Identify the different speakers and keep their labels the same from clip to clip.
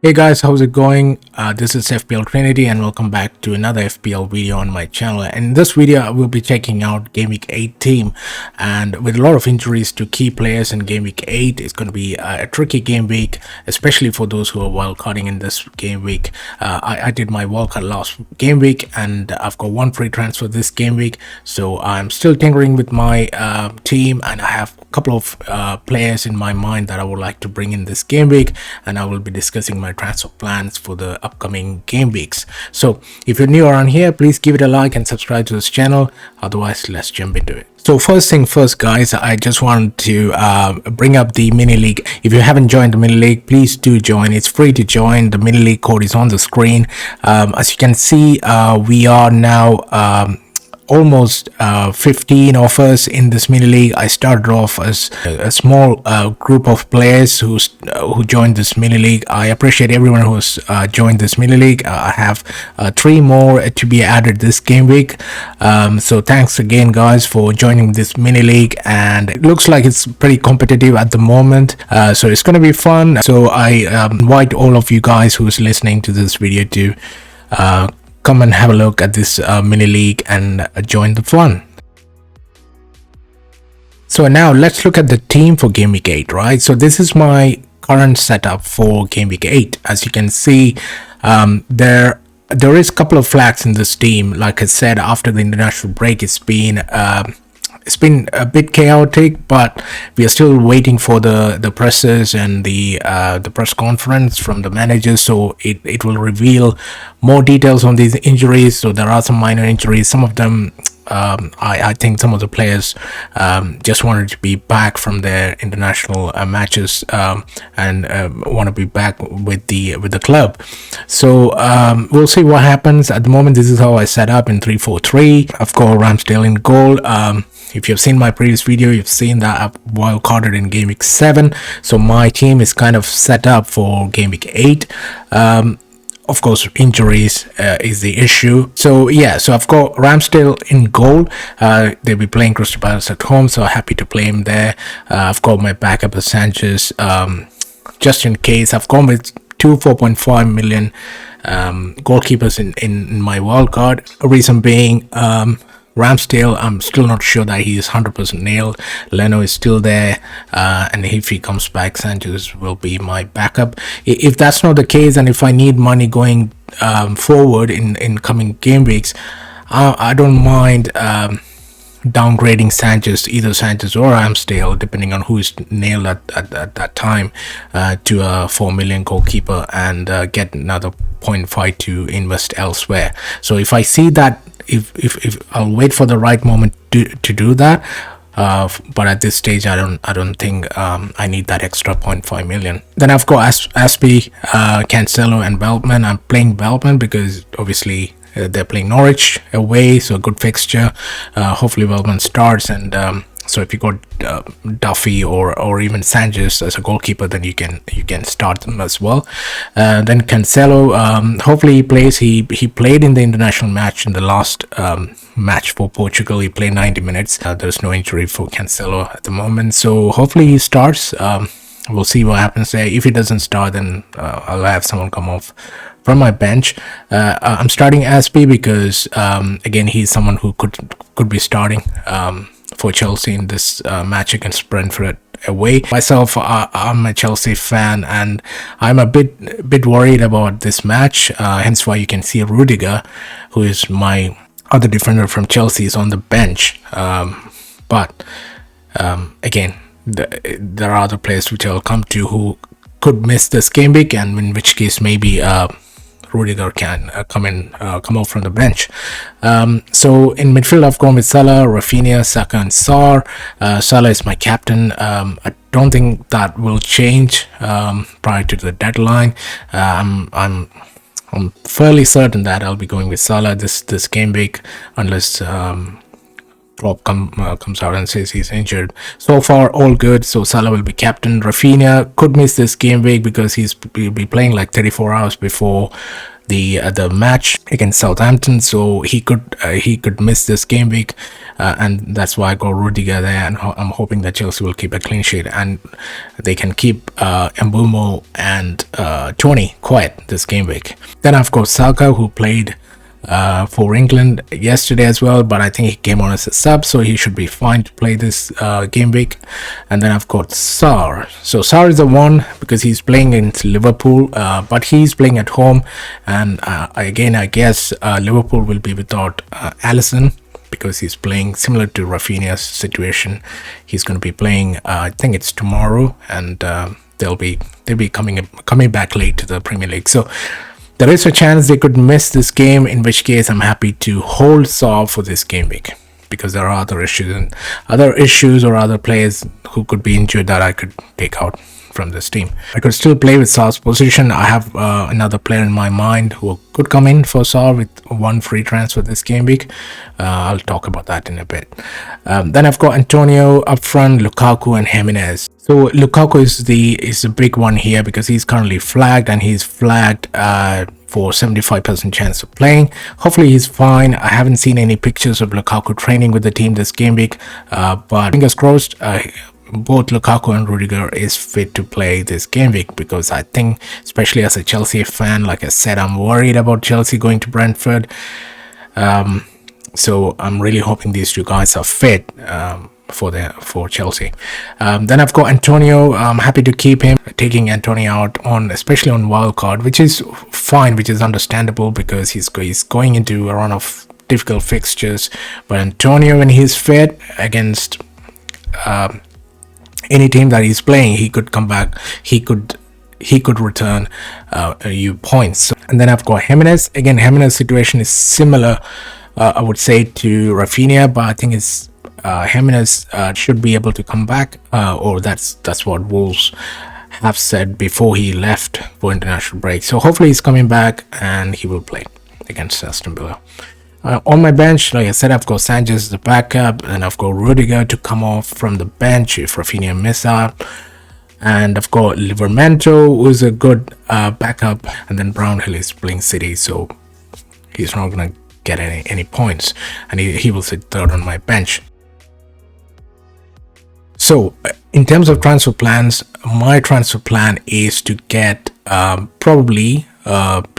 Speaker 1: Hey guys, how's it going? This is FPL Trinity and welcome back to another FPL video on my channel. And in this video, I will be checking out Game Week 8 team. And with a lot of injuries to key players in Game Week 8, it's going to be a tricky game week, especially for those who are wildcarding in this game week. I did my wildcard last game week and I've got one free transfer this game week. So I'm still tinkering with my team and I have a couple of players in my mind that I would like to bring in this game week, and I will be discussing my transfer plans for the upcoming game weeks. So if you're new around here, please give it a like and subscribe to this channel. Otherwise, let's jump into it. So first thing first, guys, I just want to bring up the mini league. If you haven't joined the mini league, please do join. It's free to join. The mini league code is on the screen. As you can see, we are now almost 15 of us in this mini league. I started off as a small group of players who joined this mini league. I appreciate everyone who's joined this mini league. I have 3 more to be added this game week. So thanks again, guys, for joining this mini league, and it looks like it's pretty competitive at the moment. So it's going to be fun. So I invite all of you guys who's listening to this video to come and have a look at this mini league and join the fun. So now let's look at the team for Game Week 8, right? So this is my current setup for Game Week 8. As you can see, there is a couple of flags in this team. Like I said, after the international break, it's been a bit chaotic, but we are still waiting for the presses and the press conference from the managers, so it will reveal more details on these injuries. So there are some minor injuries. Some of them I think some of the players just wanted to be back from their international matches and want to be back with the club. So we'll see what happens. At the moment, this is how I set up in 3-4-3. I've got Ramsdale in goal. If you've seen my previous video, you've seen that I've wildcarded in Game Week 7. So my team is kind of set up for Game Week 8. Of course, injuries is the issue. So yeah, so I've got Ramsdale in goal. They'll be playing Crystal Palace at home, so happy to play him there. I've got my backup as Sanchez. Just in case, I've gone with 4.5 million goalkeepers in my wildcard. Reason being, Ramsdale, I'm still not sure that he is 100% nailed. Leno is still there, and if he comes back, Sanchez will be my backup. If that's not the case, and if I need money going forward in coming game weeks, I don't mind downgrading Sanchez, either Sanchez or Ramsdale, depending on who is nailed at that time, to a 4 million goalkeeper and get another 0.5 to invest elsewhere. So if I see that, if I'll wait for the right moment to do that, but at this stage I don't think I need that extra 0.5 million. Then I've got Aspie, Cancelo and Veltman. I'm playing Veltman because obviously they're playing Norwich away, so a good fixture. Hopefully Veltman starts, and so if you got Duffy or even Sanchez as a goalkeeper, then you can start them as well. Then Cancelo, hopefully he plays. He played in the international match in the last match for Portugal. He played 90 minutes. There's no injury for Cancelo at the moment, so hopefully he starts. We'll see what happens there. If he doesn't start, then I'll have someone come off from my bench. I'm starting Aspie because again, he's someone who could be starting for Chelsea in this match against Brentford away. Myself, I'm a Chelsea fan, and I'm a bit worried about this match. Hence why you can see Rudiger, who is my other defender from Chelsea, is on the bench. But again, there are other players which I'll come to who could miss this game week, and in which case maybe Rudiger can come out from the bench. So in midfield, I've gone with Salah, Rafinha, Saka, and Sarr. Salah is my captain. I don't think that will change prior to the deadline. I'm fairly certain that I'll be going with Salah this game week, unless Klopp comes out and says he's injured. So far, all good. So Salah will be captain. Rafinha could miss this game week because he'll be playing like 34 hours before the match against Southampton, so he could miss this game week, and that's why I got Rudiger there, and I'm hoping that Chelsea will keep a clean sheet and they can keep Mbumo and Tony quiet this game week. Then I've got Saka, who played for England yesterday as well, but I think he came on as a sub, so he should be fine to play this game week. And then I've got Salah. So Salah is the one because he's playing against Liverpool, but he's playing at home, and again I guess Liverpool will be without Alisson, because he's playing similar to Rafinha's situation. He's going to be playing I think it's tomorrow, and they'll be coming back late to the Premier League. So there is a chance they could miss this game, in which case I'm happy to hold Salah for this game week, because there are other issues or other players who could be injured that I could take out from this team. I could still play with Salah's position. I have another player in my mind who could come in for Salah with one free transfer this game week. I'll talk about that in a bit. Then I've got Antonio up front, Lukaku and Jimenez. So Lukaku is the big one here because he's currently flagged, and he's flagged for 75% chance of playing. Hopefully he's fine. I haven't seen any pictures of Lukaku training with the team this game week, but fingers crossed both Lukaku and Rudiger is fit to play this game week, because I think, especially as a Chelsea fan, like I said, I'm worried about Chelsea going to Brentford. So I'm really hoping these two guys are fit for Chelsea. Then I've got Antonio. I'm happy to keep him. Taking Antonio out especially on wildcard, which is fine, which is understandable because he's going into a run of difficult fixtures. But Antonio, when he's fit against any team that he's playing, he could come back. He could return you points. And then I've got Jimenez. Again, Jimenez situation is similar, I would say, to Rafinha, but I think it's Jimenez should be able to come back, or that's what Wolves have said before he left for international break. So hopefully he's coming back and he will play against Aston Villa. On my bench, like I said, I've got Sanchez as the backup, and I've got Rudiger to come off from the bench if Rafinha miss out. And I've got Livramento, who's a good backup, and then Brownhill is playing City, so he's not going to get any points, and he will sit third on my bench. So in terms of transfer plans, my transfer plan is to get probably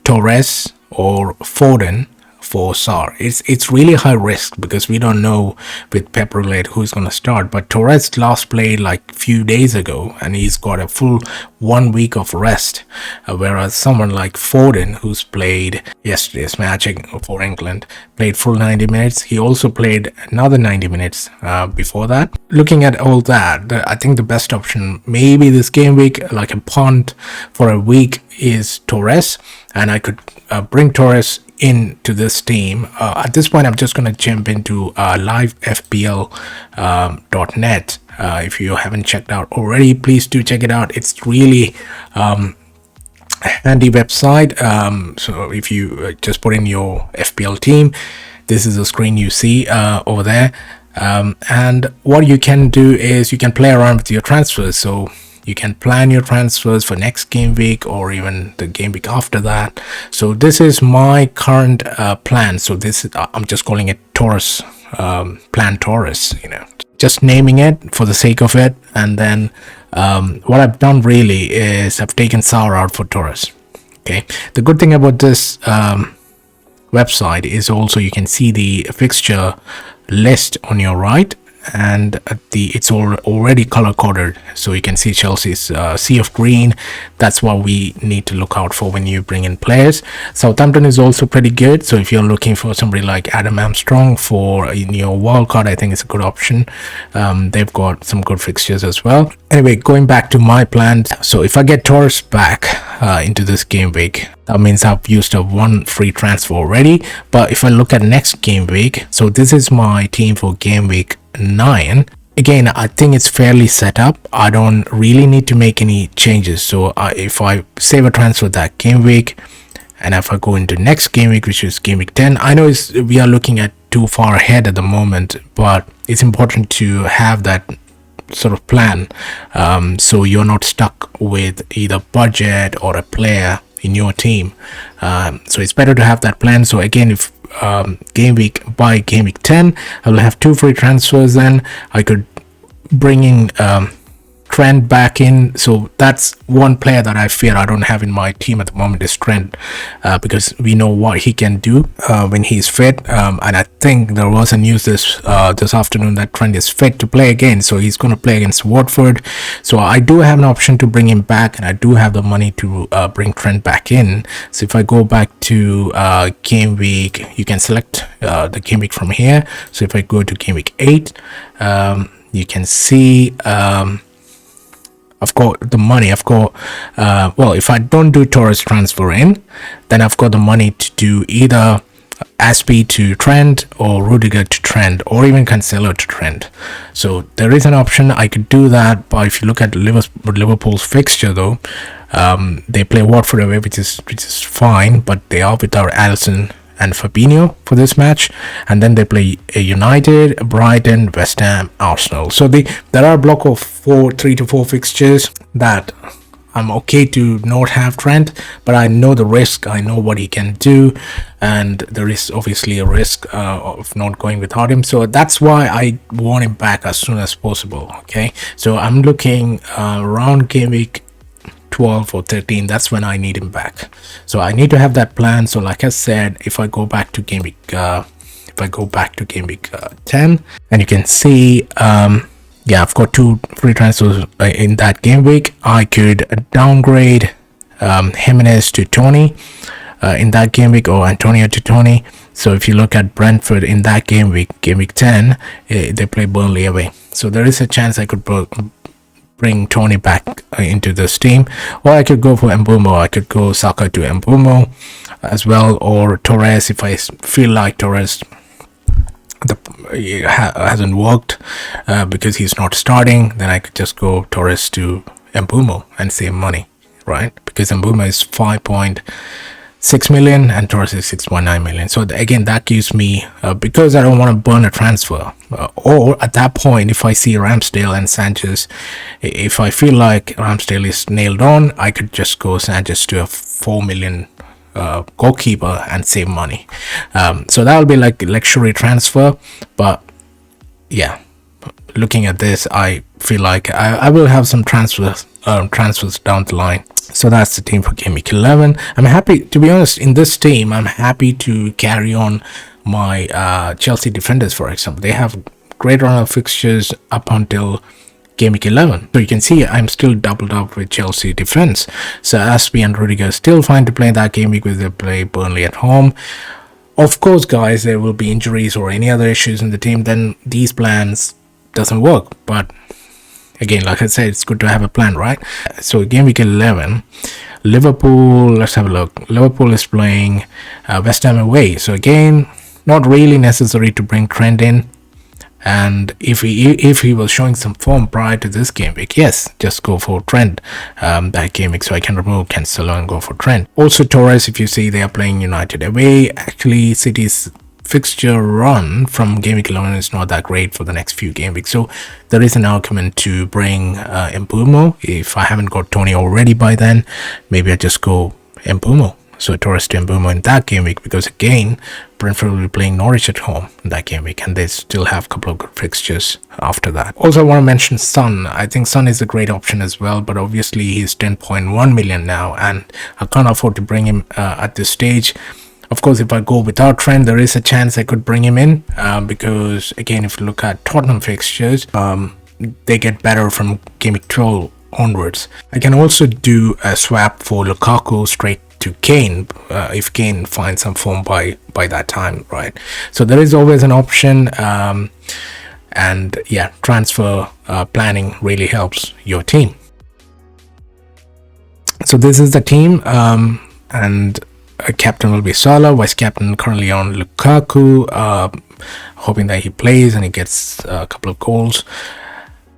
Speaker 1: Torres or Foden for Salah. It's really high risk because we don't know with Pep Roulette who's going to start, but Torres last played like a few days ago and he's got a full 1 week of rest, whereas someone like Foden, who's played yesterday's match for England, played full 90 minutes. He also played another 90 minutes before that. Looking at all that, I think the best option maybe this game week, like a punt for a week, is Torres, and I could bring Torres into this team. At this point I'm just going to jump into livefpl.net. If you haven't checked out already, please do check it out. It's really handy website. So if you just put in your FPL team, this is the screen you see over there, and what you can do is you can play around with your transfers. So you can plan your transfers for next game week or even the game week after that. So this is my current plan. So this I'm just calling it Torres, plan Torres, just naming it for the sake of it. And then what I've done really is I've taken Salah out for Torres. Okay, the good thing about this website is also you can see the fixture list on your right, and it's already color coded, so you can see Chelsea's sea of green. That's what we need to look out for when you bring in players. Southampton is also pretty good, so if you're looking for somebody like Adam Armstrong for in your wildcard, I think it's a good option. They've got some good fixtures as well. Anyway, going back to my plans, so if I get Torres back into this game week, that means I've used up one free transfer already. But if I look at next game week, so this is my team for game week 9. Again, I think it's fairly set up. I don't really need to make any changes. So if I save a transfer that game week, and if I go into next game week, which is game week 10, I know we are looking at too far ahead at the moment, but it's important to have that sort of plan, so you're not stuck with either budget or a player in your team. So it's better to have that plan. So again, if by game week 10 I will have 2 free transfers, then I could bring in Trent back in. So that's one player that I fear I don't have in my team at the moment is Trent, because we know what he can do when he's fit, and I think there was a news this afternoon that Trent is fit to play again, so he's going to play against Watford. So I do have an option to bring him back, and I do have the money to bring Trent back in. So if I go back to game week, you can select the game week from here. So if I go to game week 8, you can see I've got the money. I've got well, if I don't do Torres transfer in, then I've got the money to do either Aspie to Trent or Rudiger to Trent, or even Cancelo to Trent. So there is an option I could do that. But if you look at Liverpool's fixture though, they play Watford away, which is fine, but they are without Alisson and Fabinho for this match, and then they play United, Brighton, West Ham, Arsenal. So there are a block of 3 to 4 fixtures that I'm okay to not have Trent, but I know the risk, I know what he can do, and there is obviously a risk of not going without him. So that's why I want him back as soon as possible. Okay, so I'm looking around game week 12 or 13, that's when I need him back. So I need to have that plan. So like I said, if I go back to game week 10, and you can see yeah, I've got 2 free transfers in that game week. I could downgrade Jimenez to Tony in that game week, or Antonio to Tony. So if you look at Brentford in that game week 10, they play Burnley away. So there is a chance I could bring Tony back into this team, or I could go for Mbumo. I could go Saka to Mbumo as well, or Torres if I feel like Torres hasn't worked because he's not starting. Then I could just go Torres to Mbumo and save money, right? Because Mbumo is 5.6 million and Torres is 6.9 million. So again, that gives me because I don't want to burn a transfer, or at that point if I see Ramsdale and Sanchez, if I feel like Ramsdale is nailed on, I could just go Sanchez to a 4 million goalkeeper and save money. So that will be like luxury transfer. But yeah, looking at this, I feel like I will have some transfers down the line. So that's the team for game week 11. I'm happy, to be honest, in this team I'm happy to carry on my Chelsea defenders. For example, they have great run of fixtures up until game week 11. So you can see I'm still doubled up with Chelsea defense. So Aspie and Rudiger are still fine to play that game week, with they play Burnley at home. Of course guys, there will be injuries or any other issues in the team, then these plans doesn't work. But again, like I said, it's good to have a plan, right? So game week 11, Liverpool, let's have a look. Liverpool is playing West Ham away. So again, not really necessary to bring Trent in. And if he was showing some form prior to this game week, yes, just go for Trent that game week. So I can remove Cancelo and go for Trent. Also Torres, if you see, they are playing United away. Actually, City's fixture run from game week 11 is not that great for the next few game weeks. So there is an argument to bring Mbumo. If I haven't got Tony already by then, maybe I just go Mbumo. So Torres to Mbumo in that game week, because again, Brentford will be playing Norwich at home in that game week, and they still have a couple of good fixtures after that. Also, I want to mention Son. I think Son is a great option as well, but obviously he's 10.1 million now, and I can't afford to bring him at this stage. Of course, if I go without Trent, there is a chance I could bring him in because again, if you look at Tottenham fixtures, they get better from game week 12 onwards. I can also do a swap for Lukaku straight to Kane if Kane finds some form by that time, right? So there is always an option, and yeah, transfer planning really helps your team. So this is the team, and a captain will be Salah, vice captain currently on Lukaku, hoping that he plays and he gets a couple of goals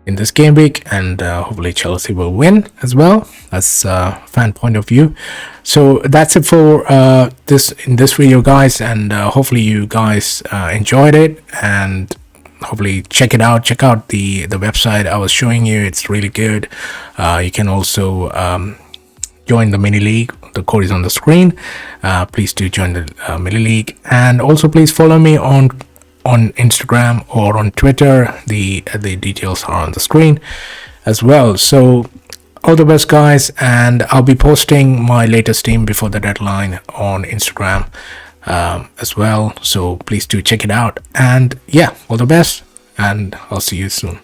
Speaker 1: in this game week, and hopefully Chelsea will win as well. That's a fan point of view. So that's it for this video, guys, and hopefully you guys enjoyed it, and hopefully check it out. Check out the website I was showing you. It's really good. You can also join the mini league. The code is on the screen. Please do join the mini league, and also please follow me on Instagram or on Twitter. The details are on the screen as well. So all the best, guys, and I'll be posting my latest team before the deadline on Instagram as well. So please do check it out, and yeah, all the best, and I'll see you soon.